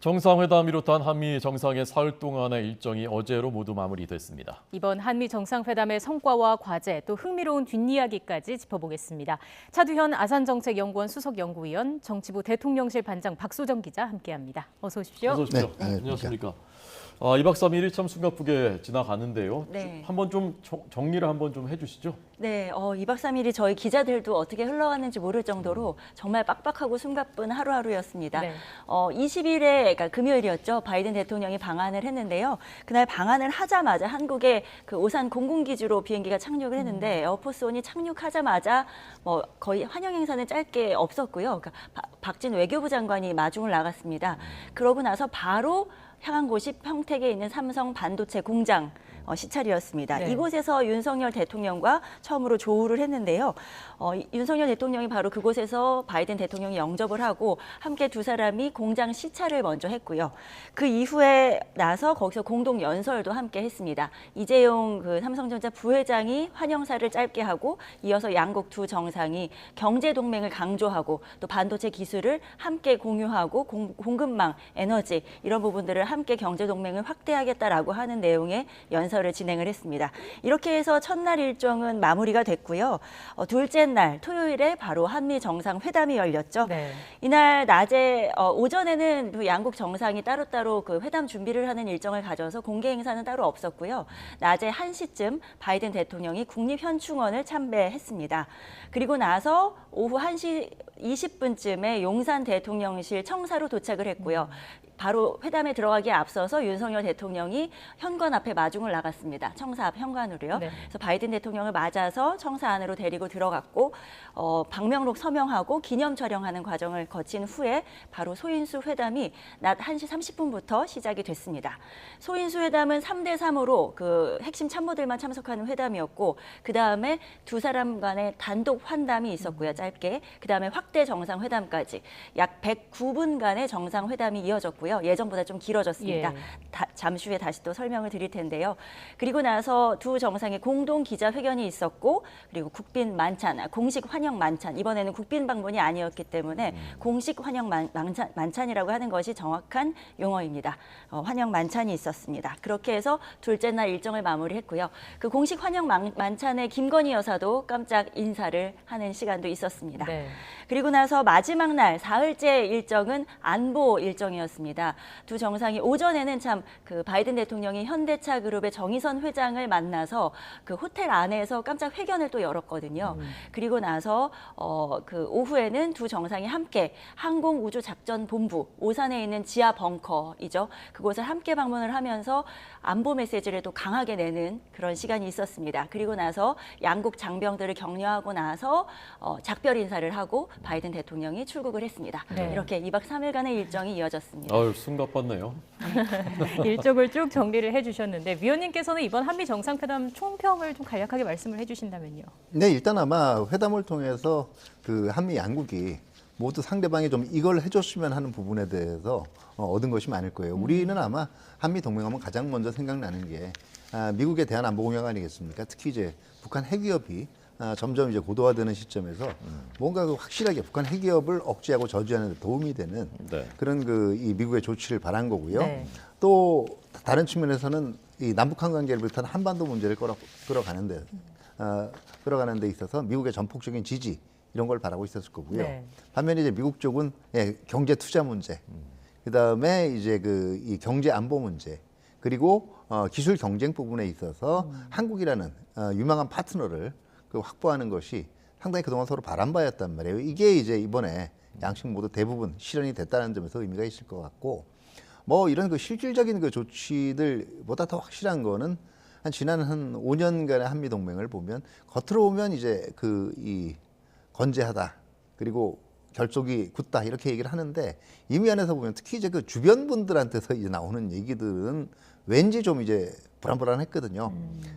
정상회담 비롯한 한미 정상의 사흘 동안의 일정이 어제로 모두 마무리됐습니다. 이번 한미 정상회담의 성과와 과제, 또 흥미로운 뒷이야기까지 짚어보겠습니다. 차두현 아산정책연구원 수석연구위원, 정치부 대통령실 반장 박소정 기자 함께합니다. 어서 오십시오. 어서 오십시오. 네, 안녕하십니까. 2박 3일이 참 숨가쁘게 지나가는데요. 네. 한번 좀 정리를 한번 좀 해주시죠. 네, 2박 3일이 저희 기자들도 어떻게 흘러갔는지 모를 정도로 정말 빡빡하고 숨가쁜 하루하루였습니다. 네. 20일에, 그러니까 금요일이었죠. 바이든 대통령이 방한을 했는데요. 그날 방한을 하자마자 한국의 그 오산 공군기지로 비행기가 착륙을 했는데 에어포스원이 착륙하자마자 뭐 거의 환영 행사는 짧게 없었고요. 그러니까 박진 외교부 장관이 마중을 나갔습니다. 그러고 나서 바로 향한 곳이 평택에 있는 삼성 반도체 공장 시찰이었습니다. 네. 이곳에서 윤석열 대통령과 처음으로 조우를 했는데요. 윤석열 대통령이 바로 그곳에서 바이든 대통령이 영접을 하고 함께 두 사람이 공장 시찰을 먼저 했고요. 그 이후에 나서 거기서 공동 연설도 함께 했습니다. 이재용 그 삼성전자 부회장이 환영사를 짧게 하고 이어서 양국 두 정상이 경제 동맹을 강조하고 또 반도체 기술을 함께 공유하고 공급망, 에너지 이런 부분들을 함께 경제 동맹을 확대하겠다라고 하는 내용의 연설을 진행을 했습니다. 이렇게 해서 첫날 일정은 마무리가 됐고요. 둘째 날 토요일에 바로 한미 정상회담이 열렸죠. 네. 이날 낮에 오전에는 그 양국 정상이 따로따로 그 회담 준비를 하는 일정을 가져서 공개 행사는 따로 없었고요. 낮에 1시쯤 바이든 대통령이 국립현충원을 참배했습니다. 그리고 나서 오후 1시 20분쯤에 용산 대통령실 청사로 도착을 했고요. 바로 회담에 들어가기에 앞서서 윤석열 대통령이 현관 앞에 마중을 나갔습니다. 청사 앞 현관으로요. 네. 그래서 바이든 대통령을 맞아서 청사 안으로 데리고 들어갔고 방명록 서명하고 기념 촬영하는 과정을 거친 후에 바로 소인수 회담이 낮 1시 30분부터 시작이 됐습니다. 소인수 회담은 3대 3으로 그 핵심 참모들만 참석하는 회담이었고 그다음에 두 사람 간의 단독 환담이 있었고요. 짧게. 그다음에 확대 정상회담까지 약 109분간의 정상회담이 이어졌고요. 예전보다 좀 길어졌습니다. 예. 잠시 후에 다시 또 설명을 드릴 텐데요. 그리고 나서 두 정상의 공동 기자회견이 있었고 그리고 국빈 만찬, 공식 환영 만찬. 이번에는 국빈 방문이 아니었기 때문에 공식 환영 만찬이라고 하는 것이 정확한 용어입니다. 환영 만찬이 있었습니다. 그렇게 해서 둘째 날 일정을 마무리했고요. 그 공식 환영 만찬에 김건희 여사도 깜짝 인사를 하는 시간도 있었습니다. 네. 그리고 나서 마지막 날 사흘째 일정은 안보 일정이었습니다. 두 정상이 오전에는 참 그 바이든 대통령이 현대차 그룹의 정의선 회장을 만나서 그 호텔 안에서 깜짝 회견을 또 열었거든요. 그리고 나서 그 오후에는 두 정상이 함께 항공우주작전본부 오산에 있는 지하 벙커이죠. 그곳을 함께 방문을 하면서 안보 메시지를 또 강하게 내는 그런 시간이 있었습니다. 그리고 나서 양국 장병들을 격려하고 나서 작별 인사를 하고 바이든 대통령이 출국을 했습니다. 네. 이렇게 2박 3일간의 일정이 이어졌습니다. 아유, 숨가빴네요. 일정을 쭉 정리를 해주셨는데 위원님께서는 이번 한미 정상회담 총평을 좀 간략하게 말씀을 해주신다면요. 네, 일단 아마 회담을 통해서 그 한미 양국이 모두 상대방이 좀 이걸 해줬으면 하는 부분에 대해서 얻은 것이 많을 거예요. 우리는 아마 한미 동맹하면 가장 먼저 생각나는 게 미국의 대한안보공약 아니겠습니까? 특히 이제 북한 핵위협이 점점 이제 고도화되는 시점에서 뭔가 그 확실하게 북한 핵위협을 억제하고 저지하는 데 도움이 되는 네. 그런 그 이 미국의 조치를 바란 거고요. 네. 또 다른 측면에서는 이 남북한 관계를 비롯한 한반도 문제를 끌어가는 데 있어서 미국의 전폭적인 지지 이런 걸 바라고 있었을 거고요. 네. 반면에 이제 미국 쪽은 경제 투자 문제, 그다음에 이제 그 이 경제 안보 문제, 그리고 기술 경쟁 부분에 있어서 한국이라는 유망한 파트너를 그 확보하는 것이 상당히 그동안 서로 바람바였단 말이에요. 이게 이제 이번에 양측 모두 대부분 실현이 됐다는 점에서 의미가 있을 것 같고, 뭐 이런 그 실질적인 그 조치들보다 더 확실한 거는 지난 한 5년간의 한미 동맹을 보면 겉으로 보면 이제 그 이 건재하다 그리고 결속이 굳다 이렇게 얘기를 하는데 이미 안에서 보면 특히 이제 그 주변 분들한테서 이제 나오는 얘기들은 왠지 좀 이제 불안불안했거든요.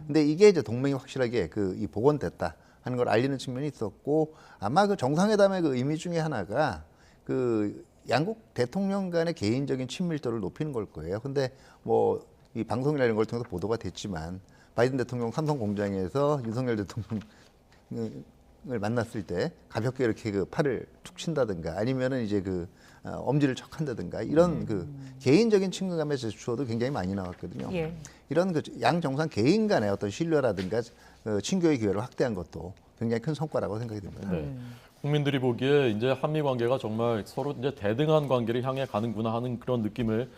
근데 이게 이제 동맹이 확실하게 그 이 복원됐다 하는 걸 알리는 측면이 있었고 아마 그 정상회담의 그 의미 중에 하나가 그 양국 대통령 간의 개인적인 친밀도를 높이는 걸 거예요. 근데 뭐 이 방송이나 이런 걸 통해서 보도가 됐지만 바이든 대통령 삼성 공장에서 윤석열 대통령 만났을 때 가볍게 이렇게 그 팔을 툭 친다든가 아니면은 이제 그 엄지를 척 한다든가 이런 그 개인적인 친근감의 제스처도 굉장히 많이 나왔거든요. 예. 이런 그 양 정상 개인 간의 어떤 신뢰라든가 친교의 기회를 확대한 것도 굉장히 큰 성과라고 생각이 듭니다. 네. 국민들이 보기에 이제 한미 관계가 정말 서로 이제 대등한 관계를 향해 가는구나 하는 그런 느낌을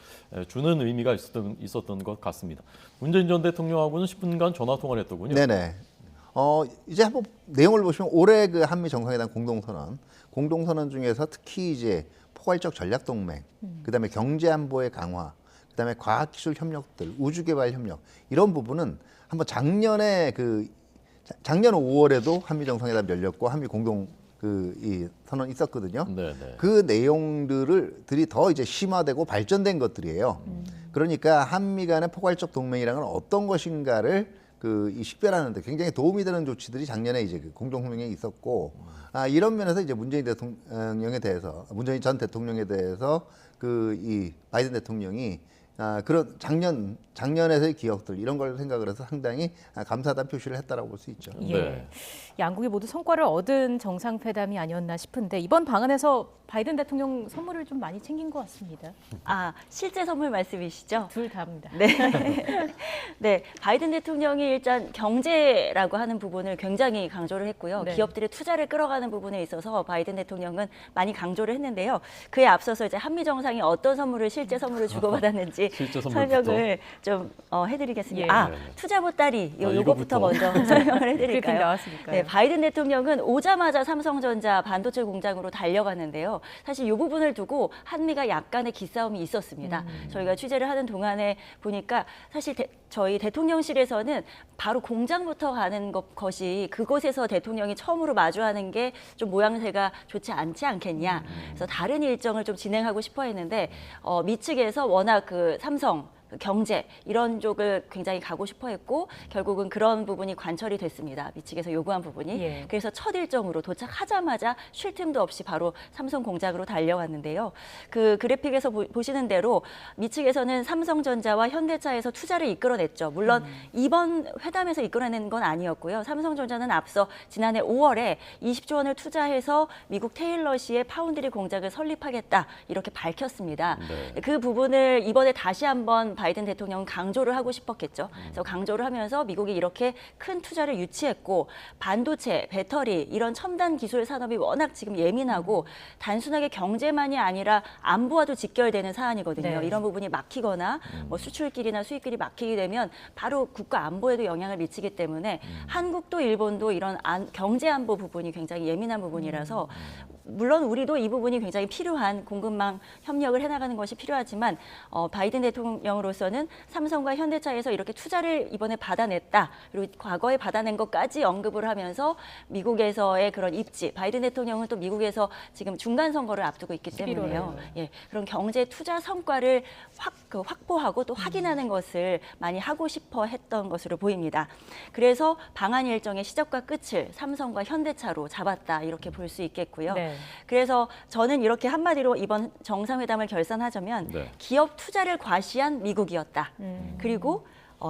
주는 의미가 있었던 것 같습니다. 문재인 전 대통령하고는 10분간 전화 통화를 했더군요. 네네. 이제 한번 내용을 보시면 올해 그 한미 정상회담 공동선언 중에서 특히 이제 포괄적 전략 동맹, 그다음에 경제 안보의 강화, 그다음에 과학기술 협력들, 우주개발 협력 이런 부분은 한번 작년 5월에도 한미 정상회담 열렸고 한미 공동 이 선언 있었거든요. 네네. 그 내용들이 더 이제 심화되고 발전된 것들이에요. 그러니까 한미 간의 포괄적 동맹이라는 건 어떤 것인가를 이 식별하는데 굉장히 도움이 되는 조치들이 작년에 이제 그 공동성명에 있었고, 이런 면에서 이제 문재인 전 대통령에 대해서 이 바이든 대통령이 그런 작년에서의 기억들 이런 걸 생각을 해서 상당히 감사하다는 표시를 했다라고 볼 수 있죠. 예. 네. 양국이 모두 성과를 얻은 정상회담이 아니었나 싶은데 이번 방안에서 바이든 대통령 선물을 좀 많이 챙긴 것 같습니다. 실제 선물 말씀이시죠? 둘 다입니다. 네. 네. 바이든 대통령이 일단 경제라고 하는 부분을 굉장히 강조를 했고요. 네. 기업들의 투자를 끌어가는 부분에 있어서 바이든 대통령은 많이 강조를 했는데요. 그에 앞서서 이제 한미 정상이 어떤 실제 선물을 주고받았는지 실제 선물부터. 설명을 좀 해드리겠습니다. 예. 투자 보따리 요거부터 이거부터. 먼저 설명을 브리핑 해드릴까요? 나왔으니까요. 네, 바이든 대통령은 오자마자 삼성전자 반도체 공장으로 달려갔는데요. 사실 이 부분을 두고 한미가 약간의 기싸움이 있었습니다. 저희가 취재를 하는 동안에 보니까 사실 저희 대통령실에서는 바로 공장부터 가는 것이 그곳에서 대통령이 처음으로 마주하는 게 좀 모양새가 좋지 않지 않겠냐. 그래서 다른 일정을 좀 진행하고 싶어 했는데 미 측에서 워낙 삼성 경제 이런 쪽을 굉장히 가고 싶어 했고 결국은 그런 부분이 관철이 됐습니다. 미 측에서 요구한 부분이. 예. 그래서 첫 일정으로 도착하자마자 쉴 틈도 없이 바로 삼성 공장으로 달려왔는데요. 그 그래픽에서 보시는 대로 미 측에서는 삼성전자와 현대차에서 투자를 이끌어냈죠. 물론 이번 회담에서 이끌어낸 건 아니었고요. 삼성전자는 앞서 지난해 5월에 20조 원을 투자해서 미국 테일러시의 파운드리 공장을 설립하겠다 이렇게 밝혔습니다. 네. 그 부분을 이번에 다시 한번 바이든 대통령은 강조를 하고 싶었겠죠. 그래서 강조를 하면서 미국이 이렇게 큰 투자를 유치했고 반도체, 배터리 이런 첨단 기술 산업이 워낙 지금 예민하고 단순하게 경제만이 아니라 안보와도 직결되는 사안이거든요. 네. 이런 부분이 막히거나 수출길이나 수입길이 막히게 되면 바로 국가 안보에도 영향을 미치기 때문에 한국도 일본도 이런 경제 안보 부분이 굉장히 예민한 부분이라서 물론 우리도 이 부분이 굉장히 필요한 공급망 협력을 해나가는 것이 필요하지만 바이든 대통령으로서는 삼성과 현대차에서 이렇게 투자를 이번에 받아냈다. 그리고 과거에 받아낸 것까지 언급을 하면서 미국에서의 그런 입지, 바이든 대통령은 또 미국에서 지금 중간 선거를 앞두고 있기 때문에요. 예, 그런 경제 투자 성과를 확보하고 또 확인하는 것을 많이 하고 싶어 했던 것으로 보입니다. 그래서 방한 일정의 시작과 끝을 삼성과 현대차로 잡았다 이렇게 볼 수 있겠고요. 네. 그래서 저는 이렇게 한마디로 이번 정상회담을 결산하자면 네. 기업 투자를 과시한 미국이었다. 그리고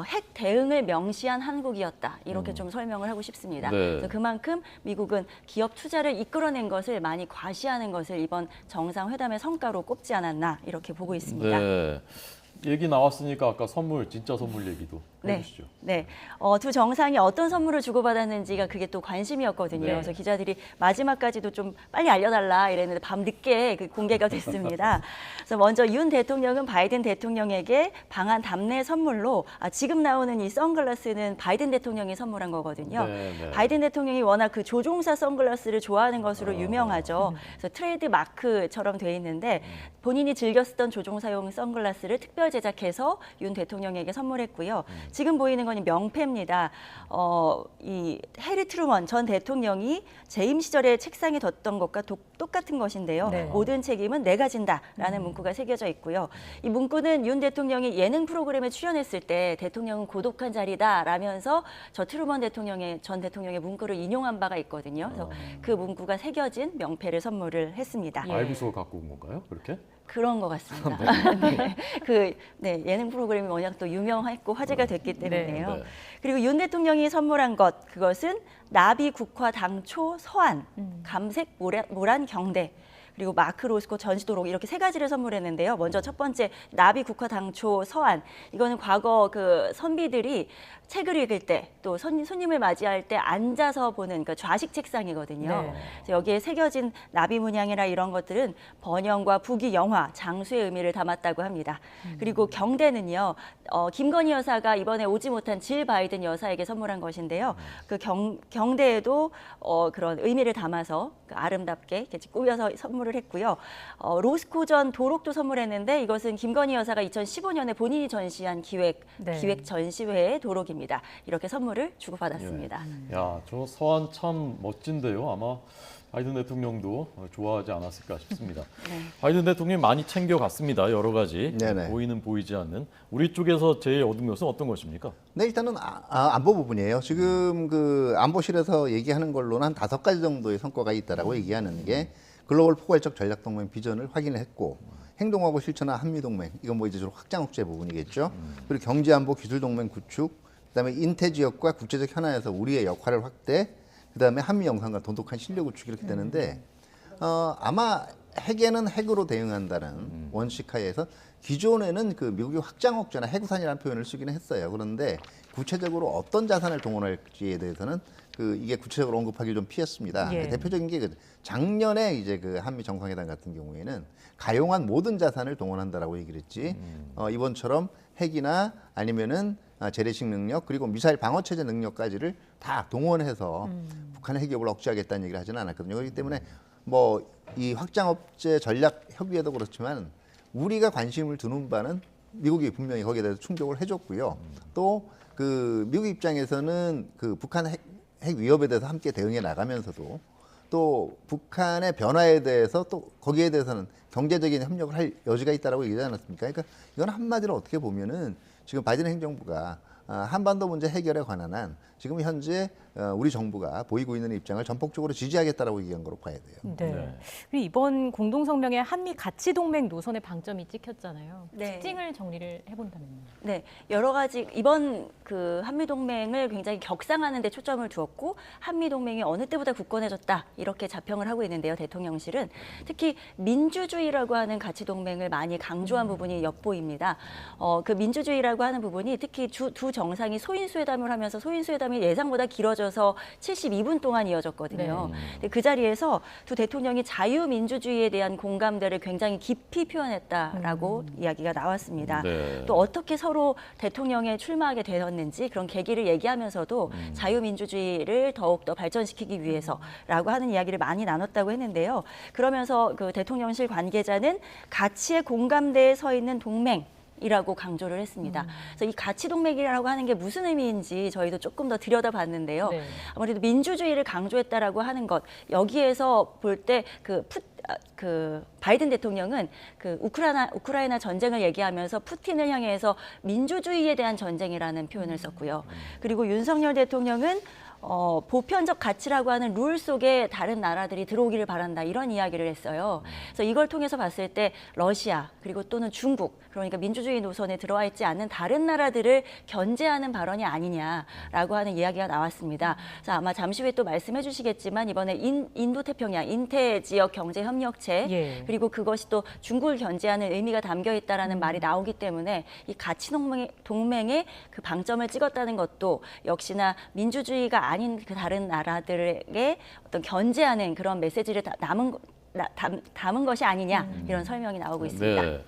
핵 대응을 명시한 한국이었다. 이렇게 좀 설명을 하고 싶습니다. 네. 그래서 그만큼 미국은 기업 투자를 이끌어낸 것을 많이 과시하는 것을 이번 정상회담의 성과로 꼽지 않았나 이렇게 보고 있습니다. 네. 얘기 나왔으니까 아까 진짜 선물 얘기도 네. 해주시죠. 네. 두 정상이 어떤 선물을 주고받았는지가 그게 또 관심이었거든요. 네. 그래서 기자들이 마지막까지도 좀 빨리 알려달라 이랬는데 밤늦게 공개가 됐습니다. 그래서 먼저 윤 대통령은 바이든 대통령에게 방한 답례 선물로 지금 나오는 이 선글라스는 바이든 대통령이 선물한 거거든요. 네. 바이든 대통령이 워낙 그 조종사 선글라스를 좋아하는 것으로 유명하죠. 그래서 트레이드 마크처럼 돼 있는데 본인이 즐겨 쓰던 조종사용 선글라스를 특별 제작해서 윤 대통령에게 선물했고요. 지금 보이는 건 이 명패입니다. 이 해리 트루먼 전 대통령이 재임 시절에 책상에 뒀던 것과 똑같은 것인데요. 네. 모든 책임은 내가 진다라는 문구가 새겨져 있고요. 이 문구는 윤 대통령이 예능 프로그램에 출연했을 때 대통령은 고독한 자리다라면서 전 대통령의 문구를 인용한 바가 있거든요. 그래서 그 문구가 새겨진 명패를 선물을 했습니다. 예. 알비소가 갖고 온 건가요? 그렇게? 그런 것 같습니다. 네, 예능 프로그램이 워낙 또 유명했고 화제가 됐기 때문에요. 네. 그리고 윤 대통령이 선물한 것, 그것은 나비 국화 당초 서안, 감색 모란 경대, 그리고 마크 로스코 전시도록 이렇게 세 가지를 선물했는데요. 먼저 첫 번째 나비 국화 당초 서안, 이거는 과거 그 선비들이 책을 읽을 때 또 손님을 맞이할 때 앉아서 보는 그 좌식 책상이거든요. 네. 그래서 여기에 새겨진 나비 문양이나 이런 것들은 번영과 부귀, 영화, 장수의 의미를 담았다고 합니다. 그리고 경대는요, 김건희 여사가 이번에 오지 못한 질 바이든 여사에게 선물한 것인데요. 그 경대에도 그런 의미를 담아서 그 아름답게 이렇게 꾸며서 선물을 했고요. 로스코전 도록도 선물했는데 이것은 김건희 여사가 2015년에 본인이 전시한 기획 전시회의 도록입니다. 이렇게 선물을 주고받았습니다. 야, 저 서한 참 멋진데요. 아마 바이든 대통령도 좋아하지 않았을까 싶습니다. 네. 바이든 대통령이 많이 챙겨갔습니다. 여러 가지 네네. 보이는 보이지 않는. 우리 쪽에서 제일 얻은 것은 어떤 것입니까? 네, 일단은 안보 부분이에요. 지금 그 안보실에서 얘기하는 걸로는 한 5가지 정도의 성과가 있다라고 얘기하는 게 글로벌 포괄적 전략 동맹 비전을 확인을 했고 행동하고 실천한 한미 동맹 이건 뭐 이제 주로 확장 억제 부분이겠죠. 그리고 경제 안보 기술 동맹 구축, 그다음에 인태 지역과 국제적 현안에서 우리의 역할을 확대, 그다음에 한미 영상과 돈독한 실력 구축 이렇게 되는데 아마 핵에는 핵으로 대응한다는 원칙 하에서 기존에는 그 미국이 확장 억제나 해구산이라는 표현을 쓰기는 했어요. 그런데 구체적으로 어떤 자산을 동원할지에 대해서는 그 이게 구체적으로 언급하기 좀 피했습니다. 예. 대표적인 게 작년에 이제 그 한미 정상회담 같은 경우에는 가용한 모든 자산을 동원한다라고 얘기를 했지. 이번처럼 핵이나 아니면은 재래식 능력 그리고 미사일 방어 체제 능력까지를 다 동원해서 북한의 핵협을 억제하겠다는 얘기를 하지는 않았거든요. 그렇기 때문에 뭐 이 확장 억제 전략 협의회도 그렇지만 우리가 관심을 두는 바는 미국이 분명히 거기에 대해서 충족을 해줬고요. 또 그 미국 입장에서는 그 북한 핵 위협에 대해서 함께 대응해 나가면서도 또 북한의 변화에 대해서 또 거기에 대해서는 경제적인 협력을 할 여지가 있다라고 얘기하지 않았습니까? 그러니까 이건 한마디로 어떻게 보면은 지금 바이든 행정부가 한반도 문제 해결에 관한 한 지금 현재 우리 정부가 보이고 있는 입장을 전폭적으로 지지하겠다라고 얘기한 거로 봐야 돼요. 네. 네. 그리고 이번 공동성명에 한미 가치 동맹 노선의 방점이 찍혔잖아요. 네. 특징을 정리를 해본다면요. 네, 여러 가지 이번 그 한미 동맹을 굉장히 격상하는 데 초점을 두었고 한미 동맹이 어느 때보다 굳건해졌다 이렇게 자평을 하고 있는데요. 대통령실은 특히 민주주의라고 하는 가치 동맹을 많이 강조한 부분이 엿보입니다. 그 민주주의라고 하는 부분이 특히 두 정상이 소인수회담을 하면서 소인수회담이 예상보다 길어져서 72분 동안 이어졌거든요. 근데 그 자리에서 두 대통령이 자유민주주의에 대한 공감대를 굉장히 깊이 표현했다라고 이야기가 나왔습니다. 네. 또 어떻게 서로 대통령에 출마하게 되었는지 그런 계기를 얘기하면서도 자유민주주의를 더욱더 발전시키기 위해서라고 하는 이야기를 많이 나눴다고 했는데요. 그러면서 그 대통령실 관계자는 가치의 공감대에 서 있는 동맹 이라고 강조를 했습니다. 그래서 이 가치 동맹이라고 하는 게 무슨 의미인지 저희도 조금 더 들여다봤는데요. 네. 아무래도 민주주의를 강조했다라고 하는 것 여기에서 볼 때 그 바이든 대통령은 그 우크라이나 전쟁을 얘기하면서 푸틴을 향해서 민주주의에 대한 전쟁이라는 표현을 썼고요. 그리고 윤석열 대통령은 보편적 가치라고 하는 룰 속에 다른 나라들이 들어오기를 바란다 이런 이야기를 했어요. 그래서 이걸 통해서 봤을 때 러시아 그리고 또는 중국 그러니까 민주주의 노선에 들어와 있지 않는 다른 나라들을 견제하는 발언이 아니냐라고 하는 이야기가 나왔습니다. 그래서 아마 잠시 후에 또 말씀해 주시겠지만 이번에 인도태평양 인태 지역 경제협력체 예. 그리고 그것이 또 중국을 견제하는 의미가 담겨 있다라는 말이 나오기 때문에 이 가치 동맹의 그 방점을 찍었다는 것도 역시나 민주주의가 아닌 그 다른 나라들에게 어떤 견제하는 그런 메시지를 담은 것이 아니냐 이런 설명이 나오고 있습니다. 네.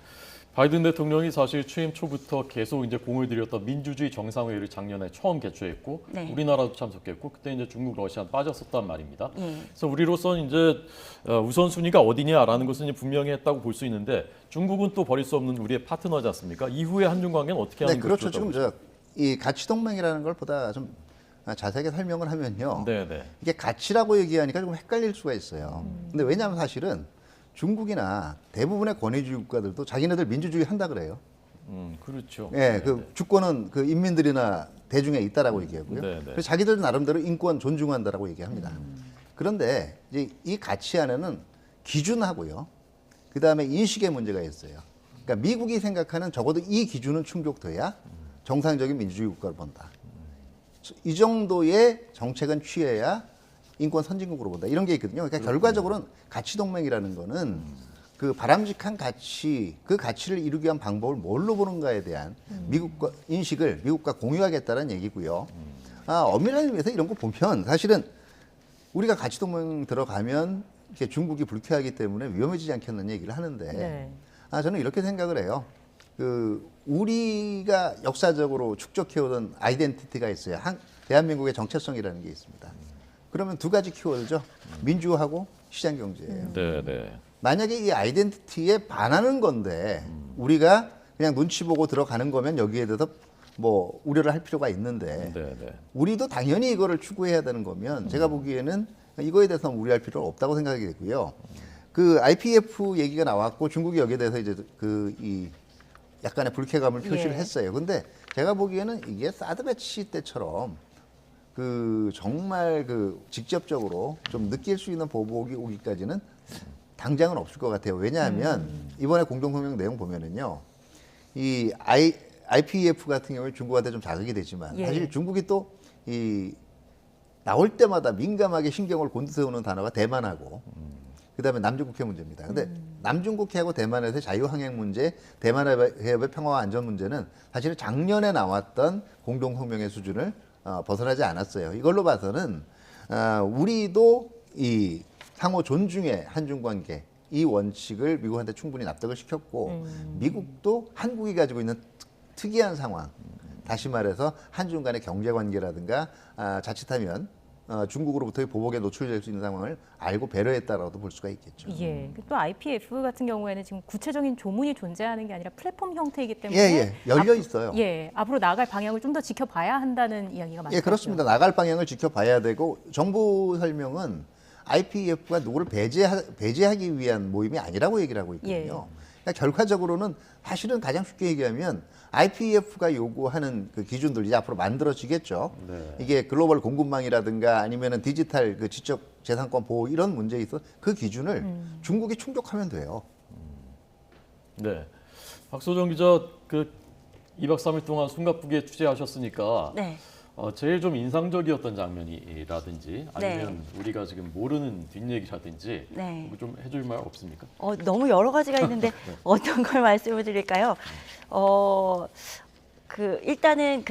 바이든 대통령이 사실 취임 초부터 계속 이제 공을 들였던 민주주의 정상회의를 작년에 처음 개최했고 네. 우리나라도 참석했고 그때 이제 중국, 러시아 빠졌었단 말입니다. 예. 그래서 우리로서는 이제 우선순위가 어디냐라는 것은 이제 분명히 했다고 볼 수 있는데 중국은 또 버릴 수 없는 우리의 파트너지 않습니까? 이후에 한중 관계는 어떻게 하는 네, 것이 그렇죠. 좋다고 지금 이 가치 동맹이라는 걸 보다 좀 자세하게 설명을 하면요. 네네. 이게 가치라고 얘기하니까 좀 헷갈릴 수가 있어요. 근데 왜냐하면 사실은 중국이나 대부분의 권위주의 국가들도 자기네들 민주주의 한다 그래요. 그렇죠. 예, 그 주권은 그 인민들이나 대중에 있다라고 얘기하고요. 네네. 그래서 자기들 나름대로 인권 존중한다라고 얘기합니다. 그런데 이제 이 가치 안에는 기준하고요, 그다음에 인식의 문제가 있어요. 그러니까 미국이 생각하는 적어도 이 기준은 충족돼야 정상적인 민주주의 국가를 본다. 이 정도의 정책은 취해야 인권 선진국으로 본다. 이런 게 있거든요. 그러니까 결과적으로는 가치 동맹이라는 거는 그 바람직한 가치, 그 가치를 이루기 위한 방법을 뭘로 보는가에 대한 미국과 인식을 미국과 공유하겠다는 얘기고요. 엄밀한 의미에서 이런 거 보면 사실은 우리가 가치 동맹 들어가면 이렇게 중국이 불쾌하기 때문에 위험해지지 않겠는 얘기를 하는데 네. 저는 이렇게 생각을 해요. 그 우리가 역사적으로 축적해오던 아이덴티티가 있어요. 대한민국의 정체성이라는 게 있습니다. 그러면 두 가지 키워드죠. 민주하고 시장 경제예요. 네, 네. 만약에 이 아이덴티티에 반하는 건데 우리가 그냥 눈치 보고 들어가는 거면 여기에 대해서 뭐 우려를 할 필요가 있는데 네, 네. 우리도 당연히 이거를 추구해야 되는 거면 제가 보기에는 이거에 대해서 우려할 필요는 없다고 생각이 되고요. 그 IPEF 얘기가 나왔고 중국이 여기에 대해서 이제 이 약간의 불쾌감을 표시를 예. 했어요. 근데 제가 보기에는 이게 사드 배치 때처럼 그 정말 그 직접적으로 좀 느낄 수 있는 보복이 오기까지는 당장은 없을 것 같아요. 왜냐하면 이번에 공동성명 내용 보면은요, 이 IPEF 같은 경우에 중국한테 좀 자극이 되지만 예. 사실 중국이 또 이 나올 때마다 민감하게 신경을 곤두세우는 단어가 대만하고 그다음에 남중국해 문제입니다. 근데 남중국해하고 대만에서의 자유항행 문제, 대만 해협의 평화와 안전 문제는 사실은 작년에 나왔던 공동성명의 수준을 벗어나지 않았어요. 이걸로 봐서는 우리도 이 상호 존중의 한중 관계 이 원칙을 미국한테 충분히 납득을 시켰고 미국도 한국이 가지고 있는 특이한 상황, 다시 말해서 한중 간의 경제 관계라든가 자칫하면 중국으로부터의 보복에 노출될 수 있는 상황을 알고 배려했다라고도 볼 수가 있겠죠. 예. 또 IPF 같은 경우에는 지금 구체적인 조문이 존재하는 게 아니라 플랫폼 형태이기 때문에 예, 열려 있어요. 예, 앞으로 나아갈 방향을 좀 더 지켜봐야 한다는 이야기가 많죠. 예, 그렇습니다. 나갈 방향을 지켜봐야 되고 정부 설명은 IPEF가 누구를 배제하기 위한 모임이 아니라고 얘기를 하고 있거든요. 예. 그러니까 결과적으로는 사실은 가장 쉽게 얘기하면 IPEF가 요구하는 그 기준들 이제 앞으로 만들어지겠죠. 네. 이게 글로벌 공급망이라든가 아니면은 디지털 그 지적 재산권 보호 이런 문제에 있어 그 기준을 중국이 충족하면 돼요. 네. 박소정 기자, 그 2박 3일 동안 숨가쁘게 취재하셨으니까 네. 제일 좀 인상적이었던 장면이라든지 아니면 네. 우리가 지금 모르는 뒷얘기라든지 네. 뭐좀 해줄 말 없습니까? 너무 여러 가지가 있는데 어떤 걸 말씀을 드릴까요? 일단은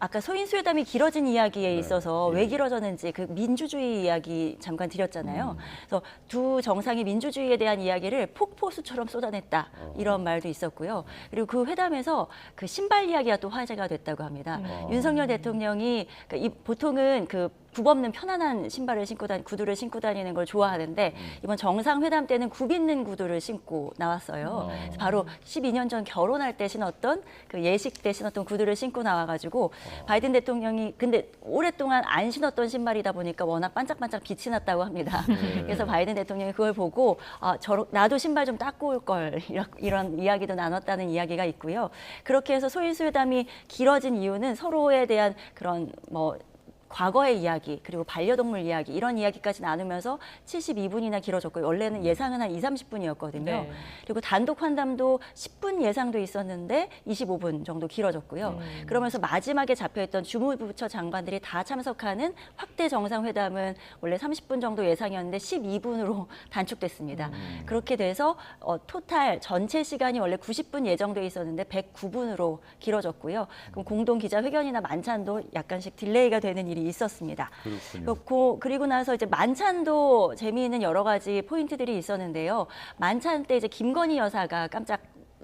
아까 소인수회담이 길어진 이야기에 있어서 예. 왜 길어졌는지 그 민주주의 이야기 잠깐 드렸잖아요. 그래서 두 정상이 민주주의에 대한 이야기를 폭포수처럼 쏟아냈다 이런 말도 있었고요. 그리고 그 회담에서 그 신발 이야기가 또 화제가 됐다고 합니다. 윤석열 대통령이 보통은 그 굽 없는 편안한 신발을 구두를 신고 다니는 걸 좋아하는데 이번 정상회담 때는 굽 있는 구두를 신고 나왔어요. 그래서 바로 12년 전 결혼할 때 신었던 그 예식 때 신었던 구두를 신고 나와가지고 바이든 대통령이 근데 오랫동안 안 신었던 신발이다 보니까 워낙 반짝반짝 빛이 났다고 합니다. 그래서 바이든 대통령이 그걸 보고 나도 신발 좀 닦고 올 걸 이런 이야기도 나눴다는 이야기가 있고요. 그렇게 해서 소인수회담이 길어진 이유는 서로에 대한 그런 과거의 이야기 그리고 반려동물 이야기 이런 이야기까지 나누면서 72분이나 길어졌고요. 원래는 예상은 한 20-30분이었거든요. 네. 그리고 단독 환담도 10분 예상도 있었는데 25분 정도 길어졌고요. 그러면서 마지막에 잡혀있던 주무부처 장관들이 다 참석하는 확대 정상회담은 원래 30분 정도 예상이었는데 12분으로 단축됐습니다. 그렇게 돼서 토탈 전체 시간이 원래 90분 예정돼 있었는데 109분으로 길어졌고요. 그럼 공동 기자회견이나 만찬도 약간씩 딜레이가 되는 일이 있었습니다. 그렇군요. 그리고 나서 이제 만찬도 재미있는 여러 가지 포인트들이 있었는데요. 만찬 때 이제 김건희 여사가 깜짝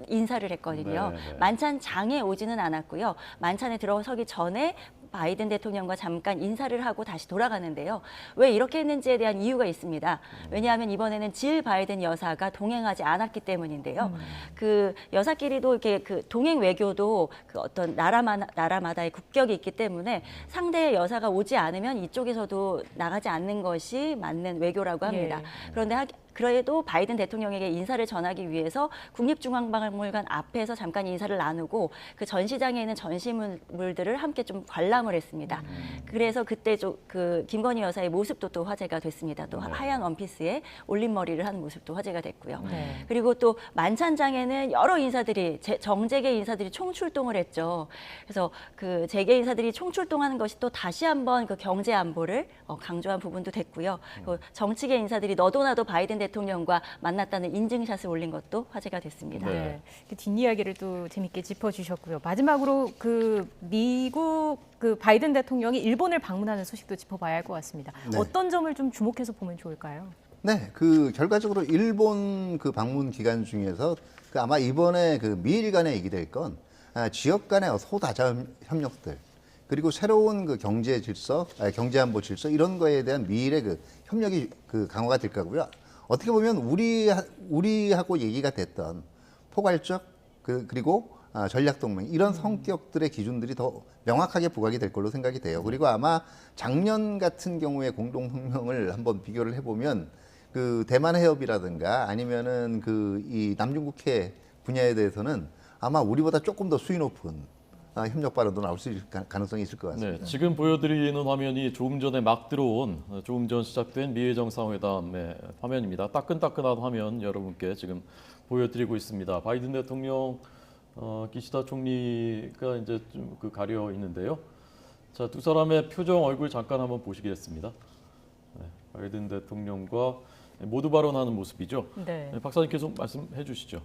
인사를 했거든요. 네. 만찬장에 오지는 않았고요. 만찬에 들어서기 전에 바이든 대통령과 잠깐 인사를 하고 다시 돌아가는데요. 왜 이렇게 했는지에 대한 이유가 있습니다. 왜냐하면 이번에는 질 바이든 여사가 동행하지 않았기 때문인데요. 그 여사끼리도 이렇게 그 동행 외교도 그 어떤 나라마다의 국격이 있기 때문에 상대의 여사가 오지 않으면 이쪽에서도 나가지 않는 것이 맞는 외교라고 합니다. 예. 그런데 그래도 바이든 대통령에게 인사를 전하기 위해서 국립중앙박물관 앞에서 잠깐 인사를 나누고 그 전시장에 있는 전시물들을 함께 좀 관람을 했습니다. 그래서 그때 그 김건희 여사의 모습도 또 화제가 됐습니다. 또 하얀 원피스에 올림머리를 한 모습도 화제가 됐고요. 네. 그리고 또 만찬장에는 여러 인사들이 정재계 인사들이 총출동을 했죠. 그래서 그 재계 인사들이 총출동하는 것이 또 다시 한번 그 경제 안보를 강조한 부분도 됐고요. 그 정치계 인사들이 너도 나도 바이든 대통령과 만났다는 인증샷을 올린 것도 화제가 됐습니다. 네. 네. 그 뒷이야기를 또 재밌게 짚어주셨고요. 마지막으로 그 미국 그 바이든 대통령이 일본을 방문하는 소식도 짚어봐야 할 것 같습니다. 네. 어떤 점을 좀 주목해서 보면 좋을까요? 네, 그 결과적으로 일본 그 방문 기간 중에서 그 아마 이번에 그 미일 간에 얘기될 건 지역 간의 소다자 협력들 그리고 새로운 그 경제 질서, 경제 안보 질서 이런 거에 대한 미일의 그 협력이 그 강화가 될 거고요. 어떻게 보면 우리하고 얘기가 됐던 포괄적 그리고 전략 동맹 이런 성격들의 기준들이 더 명확하게 부각이 될 걸로 생각이 돼요. 그리고 아마 작년 같은 경우에 공동 성명을 한번 비교를 해보면 그 대만 해협이라든가 아니면은 그 이 남중국해 분야에 대해서는 아마 우리보다 조금 더 수위 높은 협력 발언도 나올 수 있을 가능성이 있을 것 같습니다. 네, 지금 보여드리는 화면이 조금 전에 막 들어온 조금 전 시작된 미일 정상회담의 화면입니다. 따끈따끈한 화면 여러분께 지금 보여드리고 있습니다. 바이든 대통령, 기시다 총리가 이제 좀 그 가려 있는데요. 자, 두 사람의 표정, 얼굴 잠깐 한번 보시겠습니다. 네, 바이든 대통령과 모두 발언하는 모습이죠. 네. 네, 박사님 계속 말씀해 주시죠.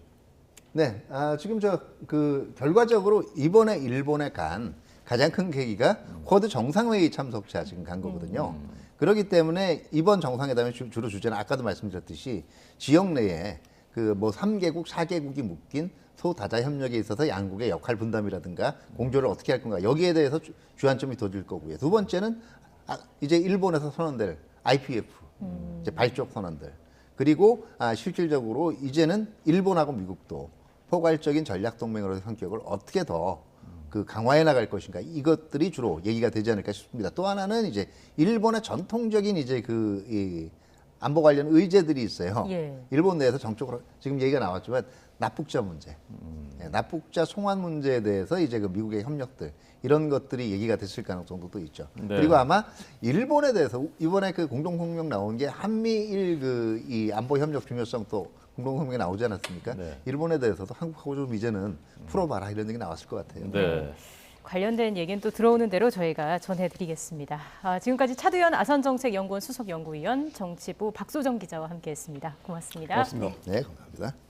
네, 지금 그 결과적으로 이번에 일본에 간 가장 큰 계기가 쿼드 정상회의 참석자 지금 간 거거든요. 그렇기 때문에 이번 정상회담의 주로 주제는 아까도 말씀드렸듯이 지역 내에 그 뭐 3개국, 4개국이 묶인 소다자 협력에 있어서 양국의 역할 분담이라든가 공조를 어떻게 할 건가 여기에 대해서 주안점이 둬질 거고요. 두 번째는 이제 일본에서 선언될 IPF 이제 발족 선언들 그리고 실질적으로 이제는 일본하고 미국도 포괄적인 전략 동맹으로의 성격을 어떻게 더 그 강화해 나갈 것인가 이것들이 주로 얘기가 되지 않을까 싶습니다. 또 하나는 이제 일본의 전통적인 이제 이 안보 관련 의제들이 있어요. 예. 일본 내에서 정적으로 지금 얘기가 나왔지만 납북자 문제, 납북자 송환 문제에 대해서 이제 그 미국의 협력들 이런 것들이 얘기가 됐을 가능성도 있죠. 네. 그리고 아마 일본에 대해서 이번에 그 공동성명 나온 게 한미일 그 이 안보 협력 중요성 또 공동성명이 나오지 않았습니까? 네. 일본에 대해서도 한국하고 좀 이제는 풀어봐라 이런 얘기 나왔을 것 같아요. 네. 관련된 얘기는 또 들어오는 대로 저희가 전해드리겠습니다. 지금까지 차두현 아산정책연구원 수석연구위원 정치부 박소정 기자와 함께했습니다. 고맙습니다. 고맙습니다. 네, 감사합니다.